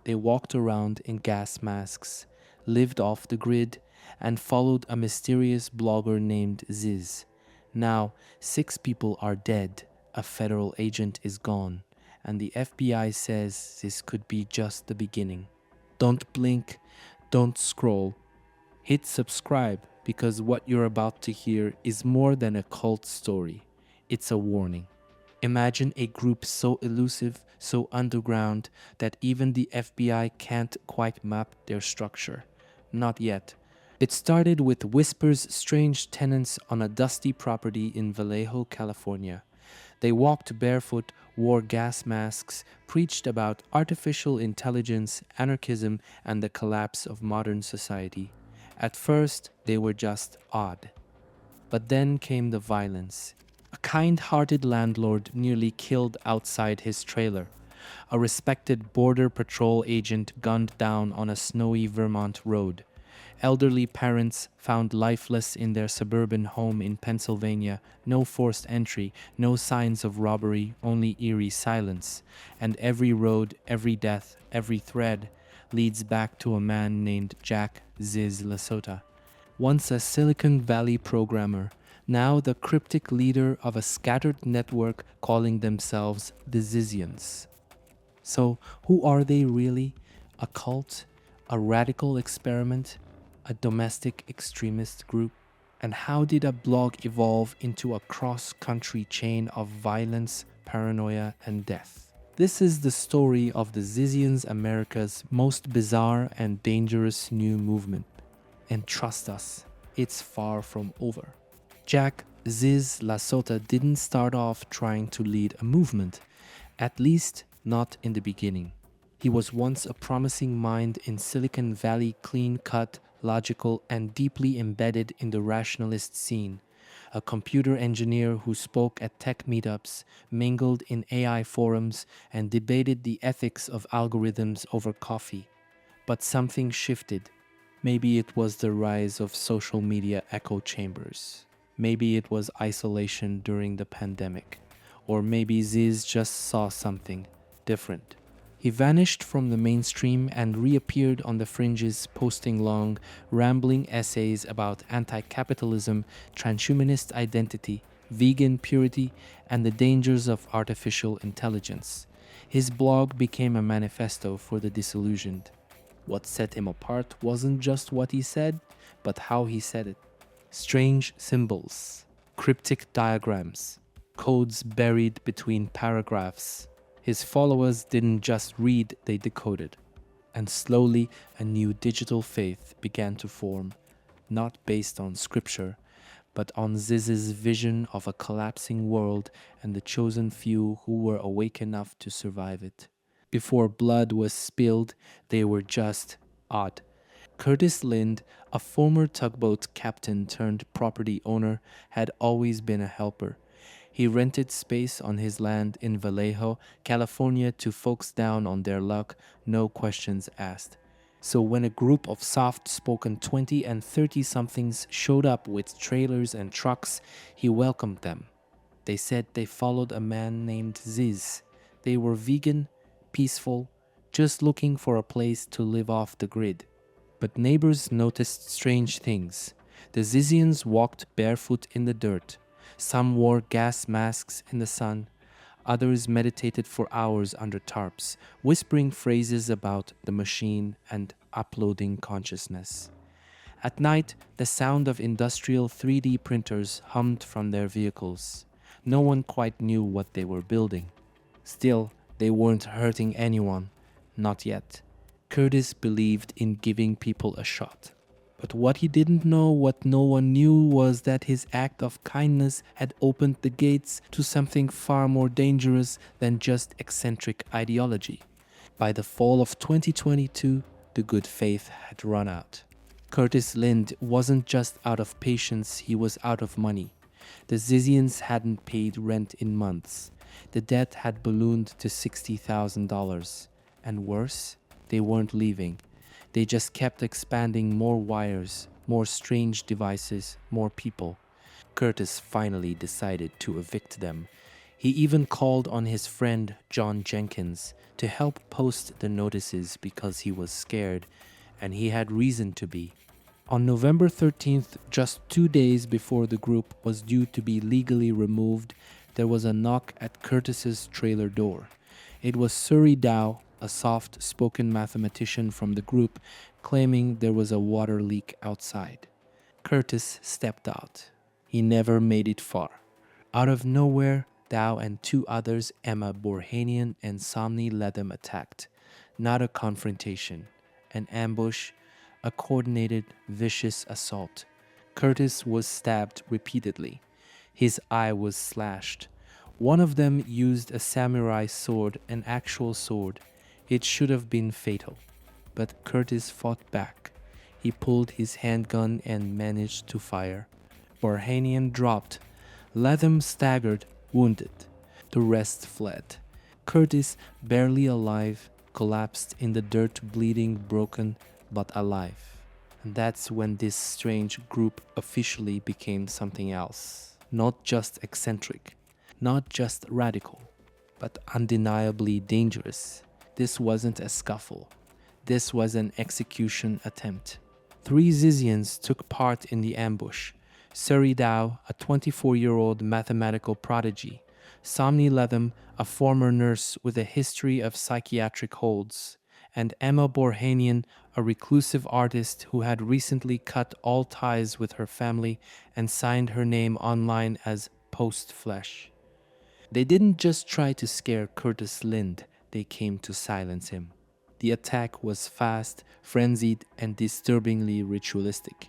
They walked around in gas masks, lived off the grid, and followed a mysterious blogger named Ziz. Now, 6 people are dead, a federal agent is gone, and the FBI says this could be just the beginning. Don't blink, don't scroll. Hit subscribe because what you're about to hear is more than a cult story. It's a warning. Imagine a group so elusive, so underground, that even the FBI can't quite map their structure. Not yet. It started with Whisper's strange tenants on a dusty property in Vallejo, California. They walked barefoot, wore gas masks, preached about artificial intelligence, anarchism, and the collapse of modern society. At first, they were just odd. But then came the violence. A kind-hearted landlord nearly killed outside his trailer. A respected border patrol agent gunned down on a snowy Vermont road. Elderly parents found lifeless in their suburban home in Pennsylvania. No forced entry, no signs of robbery, only eerie silence. And every road, every death, every thread leads back to a man named Jack Ziz LaSota. Once a Silicon Valley programmer, now the cryptic leader of a scattered network calling themselves the Zizians. So, who are they really? A cult? A radical experiment? A domestic extremist group? And how did a blog evolve into a cross-country chain of violence, paranoia, and death? This is the story of the Zizians, America's most bizarre and dangerous new movement. And trust us, it's far from over. Jack Ziz LaSota didn't start off trying to lead a movement, at least not in the beginning. He was once a promising mind in Silicon Valley, clean-cut, logical, and deeply embedded in the rationalist scene. A computer engineer who spoke at tech meetups, mingled in AI forums, and debated the ethics of algorithms over coffee. But something shifted. Maybe it was the rise of social media echo chambers. Maybe it was isolation during the pandemic. Or maybe Ziz just saw something different. He vanished from the mainstream and reappeared on the fringes, posting long, rambling essays about anti-capitalism, transhumanist identity, vegan purity, and the dangers of artificial intelligence. His blog became a manifesto for the disillusioned. What set him apart wasn't just what he said, but how he said it. Strange symbols, cryptic diagrams, codes buried between paragraphs. His followers didn't just read, they decoded. And slowly, a new digital faith began to form, not based on scripture, but on Ziz's vision of a collapsing world and the chosen few who were awake enough to survive it. Before blood was spilled, they were just odd. Curtis Lind, a former tugboat captain turned property owner, had always been a helper. He rented space on his land in Vallejo, California to folks down on their luck, no questions asked. So when a group of soft-spoken 20 and 30-somethings showed up with trailers and trucks, he welcomed them. They said they followed a man named Ziz. They were vegan, peaceful, just looking for a place to live off the grid. But neighbors noticed strange things. The Zizians walked barefoot in the dirt. Some wore gas masks in the sun. Others meditated for hours under tarps, whispering phrases about the machine and uploading consciousness. At night, the sound of industrial 3D printers hummed from their vehicles. No one quite knew what they were building. Still, they weren't hurting anyone. Not yet. Curtis believed in giving people a shot. But what he didn't know, what no one knew, was that his act of kindness had opened the gates to something far more dangerous than just eccentric ideology. By the fall of 2022, the good faith had run out. Curtis Lind wasn't just out of patience, he was out of money. The Zizians hadn't paid rent in months. The debt had ballooned to $60,000. And worse, they weren't leaving. They just kept expanding, more wires, more strange devices, more people. Curtis finally decided to evict them. He even called on his friend John Jenkins to help post the notices because he was scared, and he had reason to be. On November 13th, just 2 days before the group was due to be legally removed, there was a knock at Curtis's trailer door. It was Suri Dow, a soft-spoken mathematician from the group, claiming there was a water leak outside. Curtis stepped out. He never made it far. Out of nowhere, Dow and two others, Emma Borhanian and Somni Letham, attacked. Not a confrontation, an ambush, a coordinated, vicious assault. Curtis was stabbed repeatedly. His eye was slashed. One of them used a samurai sword, an actual sword. It should have been fatal. But Curtis fought back. He pulled his handgun and managed to fire. Borhanian dropped. Latham staggered, wounded. The rest fled. Curtis, barely alive, collapsed in the dirt, bleeding, broken, but alive. And that's when this strange group officially became something else. Not just eccentric, not just radical, but undeniably dangerous. This wasn't a scuffle. This was an execution attempt. 3 Zizians took part in the ambush. Suri Dow, a 24-year-old mathematical prodigy. Somni Letham, a former nurse with a history of psychiatric holds. And Emma Borhanian, a reclusive artist who had recently cut all ties with her family and signed her name online as Post-Flesh. They didn't just try to scare Curtis Lind, they came to silence him. The attack was fast, frenzied, and disturbingly ritualistic.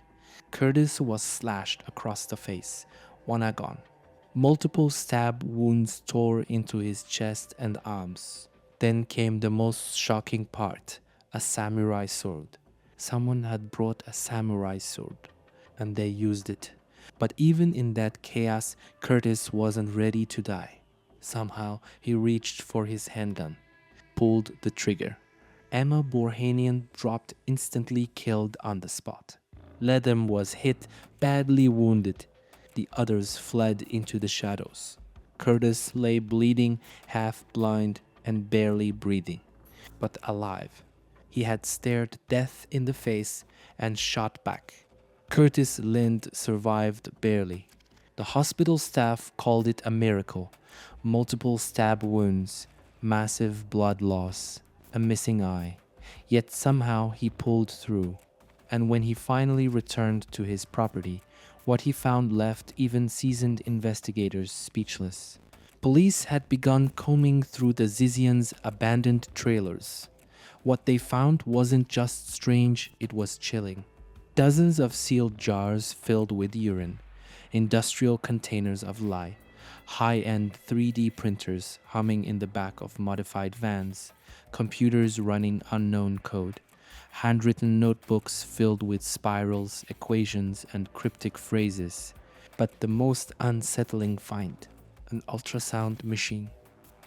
Curtis was slashed across the face, one eye gone. Multiple stab wounds tore into his chest and arms. Then came the most shocking part, a samurai sword. Someone had brought a samurai sword, and they used it. But even in that chaos, Curtis wasn't ready to die. Somehow, he reached for his handgun, pulled the trigger. Emma Borhanian dropped, instantly killed on the spot. Letham was hit, badly wounded. The others fled into the shadows. Curtis lay bleeding, half blind, and barely breathing, but alive. He had stared death in the face and shot back. Curtis Lind survived barely. The hospital staff called it a miracle. Multiple stab wounds, massive blood loss, a missing eye. Yet somehow he pulled through. And when he finally returned to his property, what he found left even seasoned investigators speechless. Police had begun combing through the Zizians' abandoned trailers. What they found wasn't just strange, it was chilling. Dozens of sealed jars filled with urine, industrial containers of lye, high-end 3D printers humming in the back of modified vans, computers running unknown code, handwritten notebooks filled with spirals, equations, and cryptic phrases. But the most unsettling find, an ultrasound machine.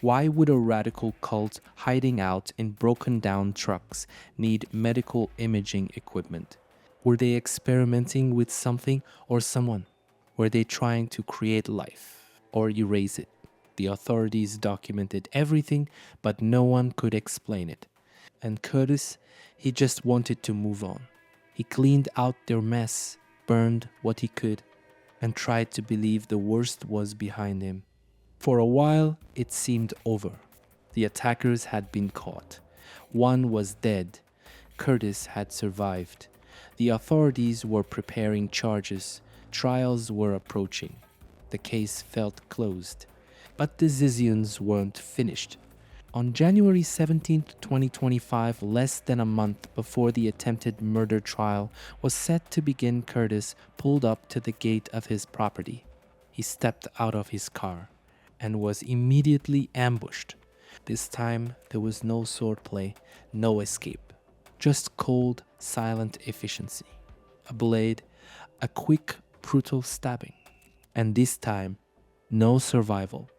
Why would a radical cult hiding out in broken-down trucks need medical imaging equipment? Were they experimenting with something or someone? Were they trying to create life or erase it? The authorities documented everything, but no one could explain it. And Curtis, he just wanted to move on. He cleaned out their mess, burned what he could, and tried to believe the worst was behind him. For a while, it seemed over. The attackers had been caught. One was dead. Curtis had survived. The authorities were preparing charges. Trials were approaching. The case felt closed. But the Zizians weren't finished. On January 17, 2025, less than a month before the attempted murder trial was set to begin, Curtis pulled up to the gate of his property. He stepped out of his car and was immediately ambushed. This time, there was no swordplay, no escape. Just cold, silent efficiency. A blade, a quick, brutal stabbing. And this time, no survival.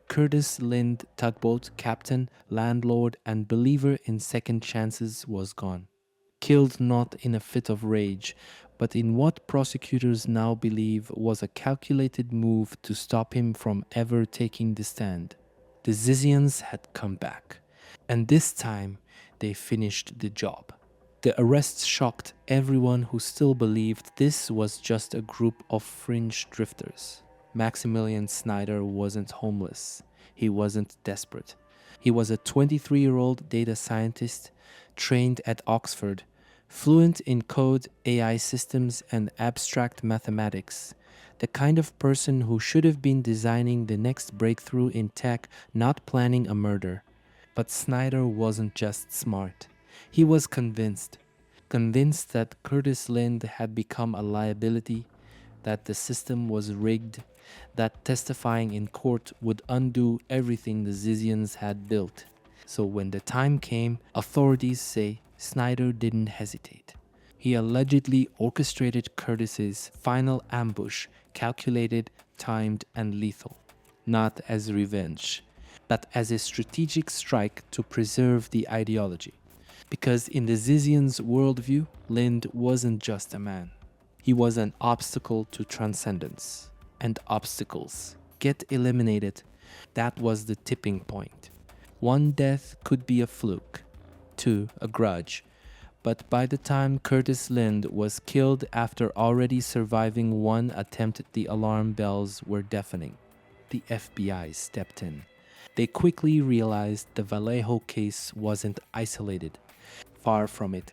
Curtis Lind, tugboat captain, landlord, and believer in second chances, was gone. killed not in a fit of rage, but in what prosecutors now believe was a calculated move to stop him from ever taking the stand. The Zizians had come back, and this time they finished the job. The arrests shocked everyone who still believed this was just a group of fringe drifters. Maximilian Snyder wasn't homeless. He wasn't desperate. He was a 23-year-old data scientist trained at Oxford, fluent in code, AI systems, and abstract mathematics. The kind of person who should have been designing the next breakthrough in tech, not planning a murder. But Snyder wasn't just smart. He was convinced that Curtis Lind had become a liability, that the system was rigged, that testifying in court would undo everything the Zizians had built. So when the time came, authorities say Snyder didn't hesitate. He allegedly orchestrated Curtis's final ambush, calculated, timed, and lethal, not as revenge, but as a strategic strike to preserve the ideology. Because in the Zizians' worldview, Lind wasn't just a man. He was an obstacle to transcendence. And obstacles get eliminated. That was the tipping point. One death could be a fluke, two a grudge. But by the time Curtis Lind was killed after already surviving one attempt, the alarm bells were deafening. The FBI stepped in. They quickly realized the Vallejo case wasn't isolated. Far from it.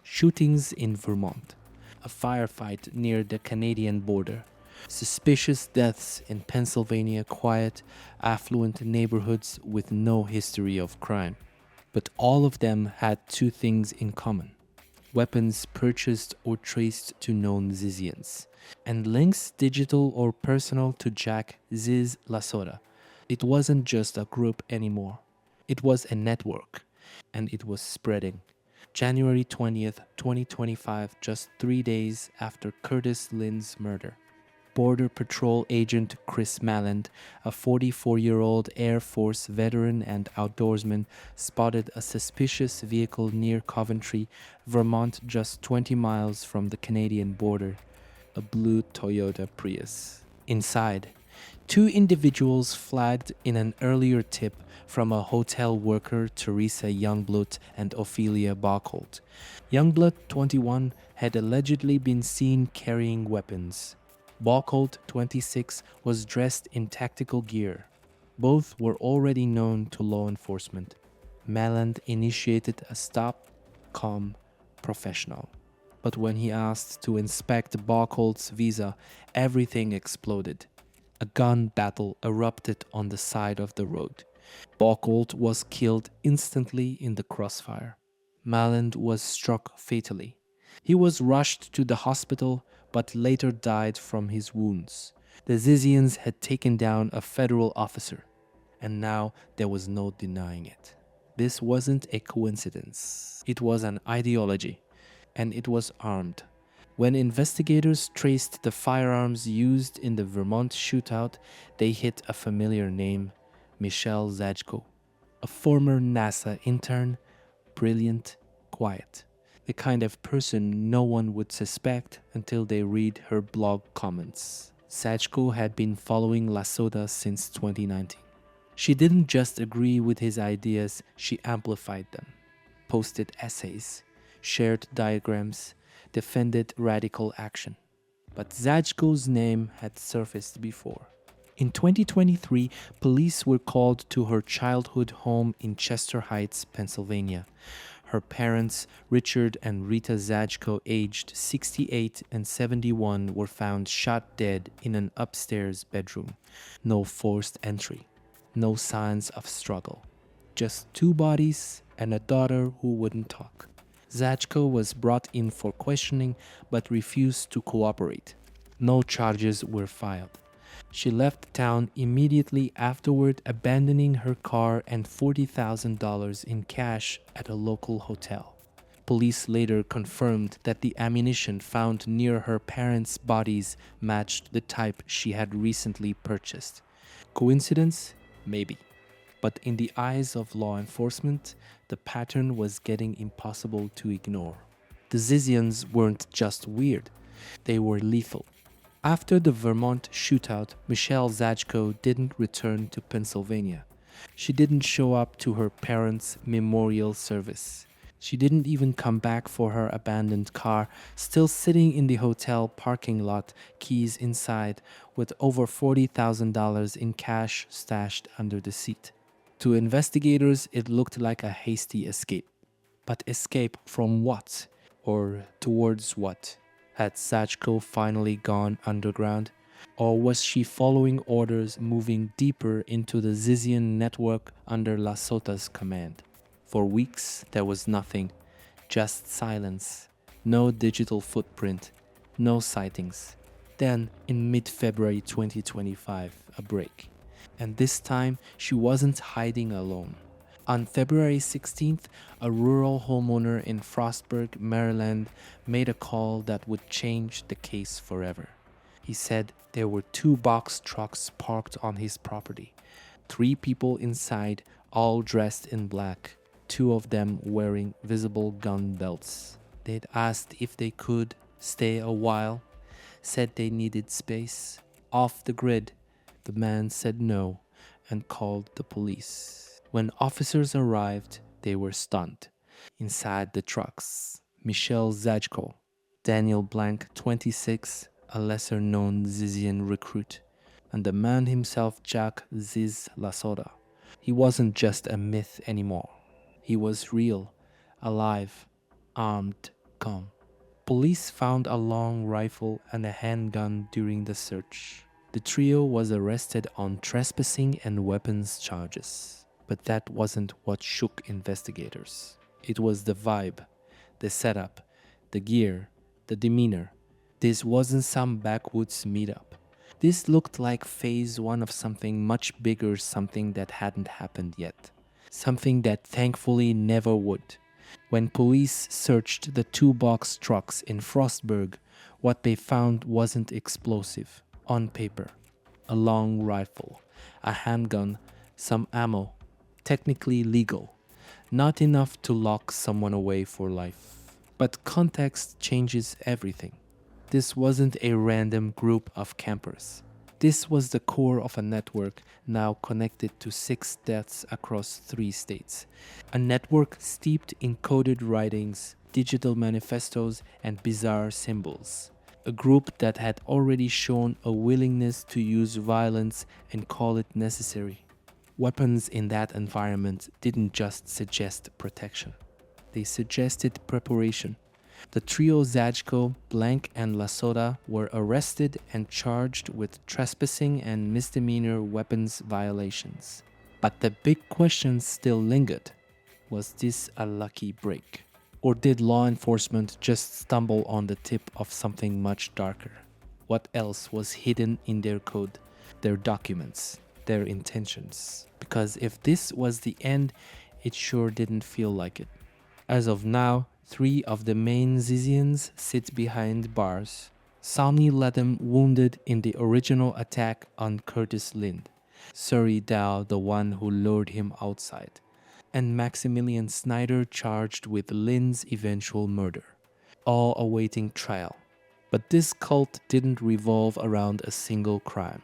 Shootings in Vermont, a firefight near the Canadian border, suspicious deaths in Pennsylvania, quiet, affluent neighborhoods with no history of crime. But all of them had two things in common: weapons purchased or traced to known Zizians, and links, digital or personal, to Jack Ziz LaSota. It wasn't just a group anymore. It was a network, and it was spreading. January 20th, 2025, just 3 days after Curtis Lind's murder. Border Patrol Agent Chris Maland, a 44-year-old Air Force veteran and outdoorsman, spotted a suspicious vehicle near Coventry, Vermont, just 20 miles from the Canadian border. A blue Toyota Prius. Inside, two individuals flagged in an earlier tip from a hotel worker, Teresa Youngblood and Ophelia Bachholt. Youngblood, 21, had allegedly been seen carrying weapons. Bachholt, 26, was dressed in tactical gear. Both were already known to law enforcement. Maland initiated a stop, calm, professional. But when he asked to inspect Bachholt's visa, everything exploded. A gun battle erupted on the side of the road. Bachholt was killed instantly in the crossfire. Maland was struck fatally. He was rushed to the hospital, but later died from his wounds. The Zizians had taken down a federal officer, and now there was no denying it. This wasn't a coincidence. It was an ideology, and it was armed. When investigators traced the firearms used in the Vermont shootout, they hit a familiar name: Michelle Zajko, a former NASA intern, brilliant, quiet, the kind of person no one would suspect until they read her blog comments. Zajko had been following LaSota since 2019. She didn't just agree with his ideas, she amplified them, posted essays, shared diagrams, defended radical action. But Zajko's name had surfaced before. In 2023, police were called to her childhood home in Chester Heights, Pennsylvania. Her parents, Richard and Rita Zajko, aged 68 and 71, were found shot dead in an upstairs bedroom. No forced entry, no signs of struggle. Just two bodies and a daughter who wouldn't talk. Zajko was brought in for questioning but refused to cooperate. No charges were filed. She left town immediately afterward, abandoning her car and $40,000 in cash at a local hotel. Police later confirmed that the ammunition found near her parents' bodies matched the type she had recently purchased. Coincidence? Maybe. But in the eyes of law enforcement, the pattern was getting impossible to ignore. The Zizians weren't just weird, they were lethal. After the Vermont shootout, Michelle Zajko didn't return to Pennsylvania. She didn't show up to her parents' memorial service. She didn't even come back for her abandoned car, still sitting in the hotel parking lot, keys inside, with over $40,000 in cash stashed under the seat. To investigators, it looked like a hasty escape. But escape from what? Or towards what? Had Zajko finally gone underground? Or was she following orders moving deeper into the Zizian network under LaSota's command? For weeks, there was nothing, just silence, no digital footprint, no sightings. Then, in mid-February 2025, a break. And this time, she wasn't hiding alone. On February 16th, a rural homeowner in Frostburg, Maryland, made a call that would change the case forever. He said there were 2 box trucks parked on his property. 3 people inside, all dressed in black, 2 of them wearing visible gun belts. They'd asked if they could stay a while, said they needed space. Off the grid. The man said no and called the police. When officers arrived, they were stunned. Inside the trucks, Michelle Zajko, Daniel Blank, 26, a lesser-known Zizian recruit, and the man himself, Jack Ziz LaSota. He wasn't just a myth anymore. He was real, alive, armed, calm. Police found a long rifle and a handgun during the search. The trio was arrested on trespassing and weapons charges. But that wasn't what shook investigators. It was the vibe, the setup, the gear, the demeanor. This wasn't some backwoods meetup. This looked like phase 1 of something much bigger, something that hadn't happened yet. Something that thankfully never would. When police searched the 2 box trucks in Frostburg, what they found wasn't explosive. On paper, a long rifle, a handgun, some ammo, technically legal, not enough to lock someone away for life. But context changes everything. This wasn't a random group of campers. This was the core of a network now connected to 6 deaths across 3 states. A network steeped in coded writings, digital manifestos, and bizarre symbols. A group that had already shown a willingness to use violence and call it necessary. Weapons in that environment didn't just suggest protection. They suggested preparation. The trio Zajko, Blank, and LaSota were arrested and charged with trespassing and misdemeanor weapons violations. But the big question still lingered. Was this a lucky break? Or did law enforcement just stumble on the tip of something much darker? What else was hidden in their code, their documents, their intentions? Because if this was the end, it sure didn't feel like it. As of now, 3 of the main Zizians sit behind bars. Sonny Ledham wounded in the original attack on Curtis Lind. Surrey Dow, the one who lured him outside. And Maximilian Snyder charged with Lind's eventual murder. All awaiting trial. But this cult didn't revolve around a single crime.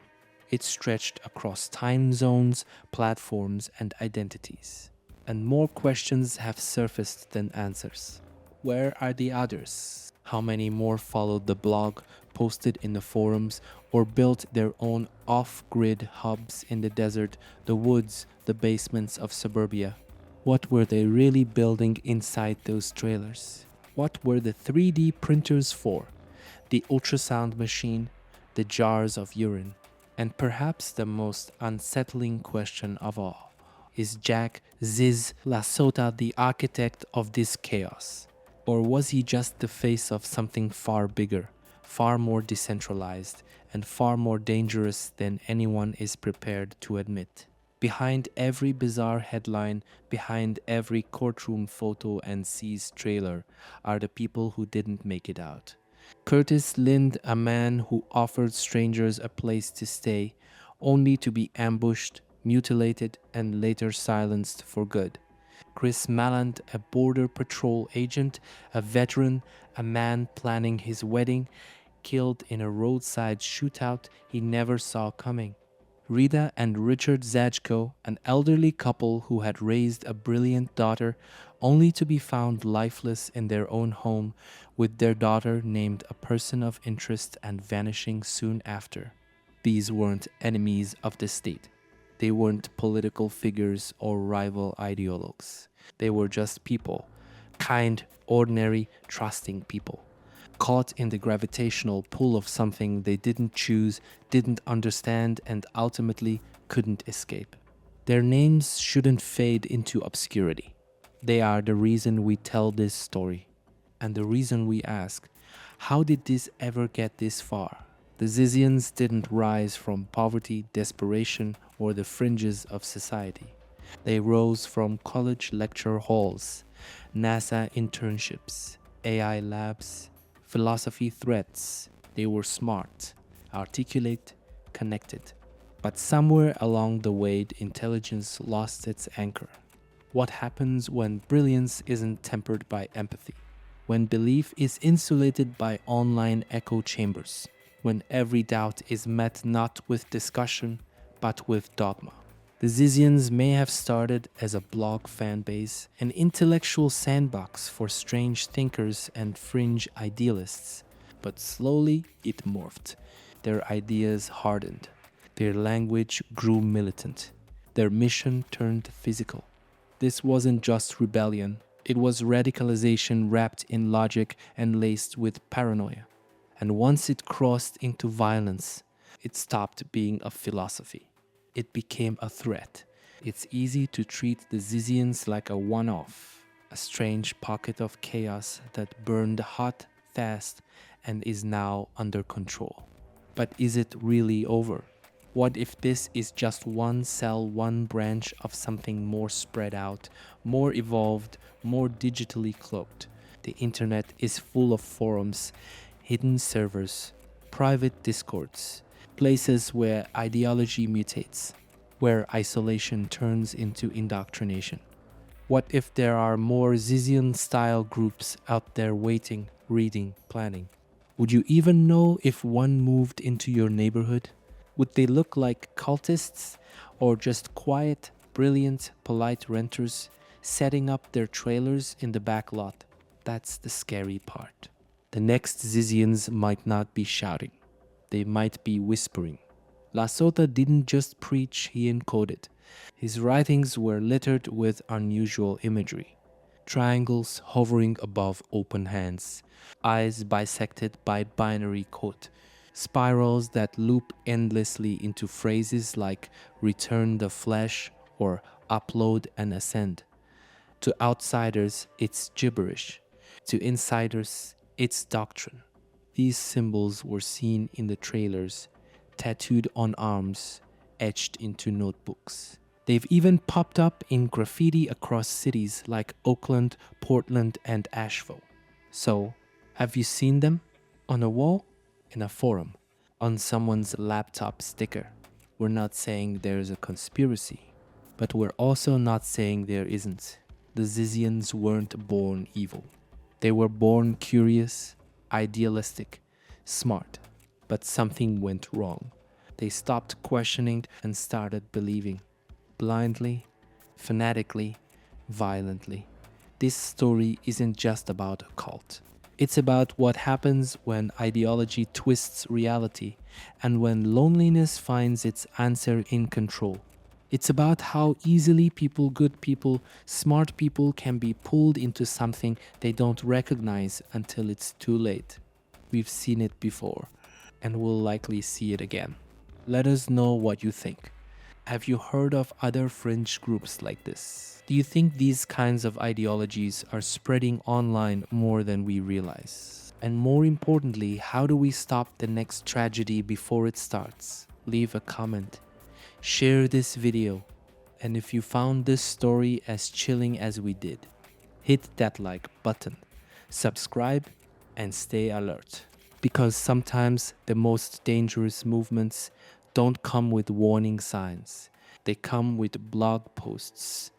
It stretched across time zones, platforms, and identities. And more questions have surfaced than answers. Where are the others? How many more followed the blog, posted in the forums, or built their own off-grid hubs in the desert, the woods, the basements of suburbia? What were they really building inside those trailers? What were the 3D printers for? The ultrasound machine, the jars of urine, and perhaps the most unsettling question of all. Is Jack Ziz LaSota the architect of this chaos? Or was he just the face of something far bigger, far more decentralized, and far more dangerous than anyone is prepared to admit? Behind every bizarre headline, behind every courtroom photo and seized trailer, are the people who didn't make it out. Curtis Lind, a man who offered strangers a place to stay, only to be ambushed, mutilated, and later silenced for good. Chris Maland, a border patrol agent, a veteran, a man planning his wedding, killed in a roadside shootout he never saw coming. Rita and Richard Zajko, an elderly couple who had raised a brilliant daughter, only to be found lifeless in their own home, with their daughter named a person of interest and vanishing soon after. These weren't enemies of the state. They weren't political figures or rival ideologues. They were just people, kind, ordinary, trusting people, caught in the gravitational pull of something they didn't choose, didn't understand, and ultimately couldn't escape. Their names shouldn't fade into obscurity. They are the reason we tell this story, and the reason we ask, how did this ever get this far? The Zizians didn't rise from poverty, desperation, or the fringes of society. They rose from college lecture halls, NASA internships, AI labs, philosophy threads. They were smart, articulate, connected. But somewhere along the way, intelligence lost its anchor. What happens when brilliance isn't tempered by empathy? When belief is insulated by online echo chambers? When every doubt is met not with discussion, but with dogma? The Zizians may have started as a blog fan base, an intellectual sandbox for strange thinkers and fringe idealists, but slowly it morphed. Their ideas hardened. Their language grew militant. Their mission turned physical. This wasn't just rebellion, it was radicalization wrapped in logic and laced with paranoia. And once it crossed into violence, it stopped being a philosophy. It became a threat. It's easy to treat the Zizians like a one-off, a strange pocket of chaos that burned hot, fast, and is now under control. But is it really over? What if this is just one cell, one branch of something more spread out, more evolved, more digitally cloaked? The internet is full of forums, hidden servers, private discords, places where ideology mutates, where isolation turns into indoctrination. What if there are more Zizian-style groups out there waiting, reading, planning? Would you even know if one moved into your neighborhood? Would they look like cultists or just quiet, brilliant, polite renters setting up their trailers in the back lot? That's the scary part. The next Zizians might not be shouting. They might be whispering. LaSota didn't just preach, he encoded. His writings were littered with unusual imagery. Triangles hovering above open hands, eyes bisected by binary code, spirals that loop endlessly into phrases like return the flesh or upload and ascend. To outsiders, it's gibberish. To insiders, it's doctrine. These symbols were seen in the trailers, tattooed on arms, etched into notebooks. They've even popped up in graffiti across cities like Oakland, Portland, and Asheville. So, have you seen them? On a wall? In a forum? On someone's laptop sticker? We're not saying there's a conspiracy, but we're also not saying there isn't. The Zizians weren't born evil. They were born curious, idealistic, smart. But something went wrong. They stopped questioning and started believing. Blindly, fanatically, violently. This story isn't just about a cult. It's about what happens when ideology twists reality and when loneliness finds its answer in control. It's about how easily people, good people, smart people can be pulled into something they don't recognize until it's too late. We've seen it before, and we'll likely see it again. Let us know what you think. Have you heard of other fringe groups like this? Do you think these kinds of ideologies are spreading online more than we realize? And more importantly, how do we stop the next tragedy before it starts? Leave a comment. Share this video. And if you found this story as chilling as we did, hit that like button, subscribe, and stay alert. Because sometimes the most dangerous movements don't come with warning signs. They come with blog posts,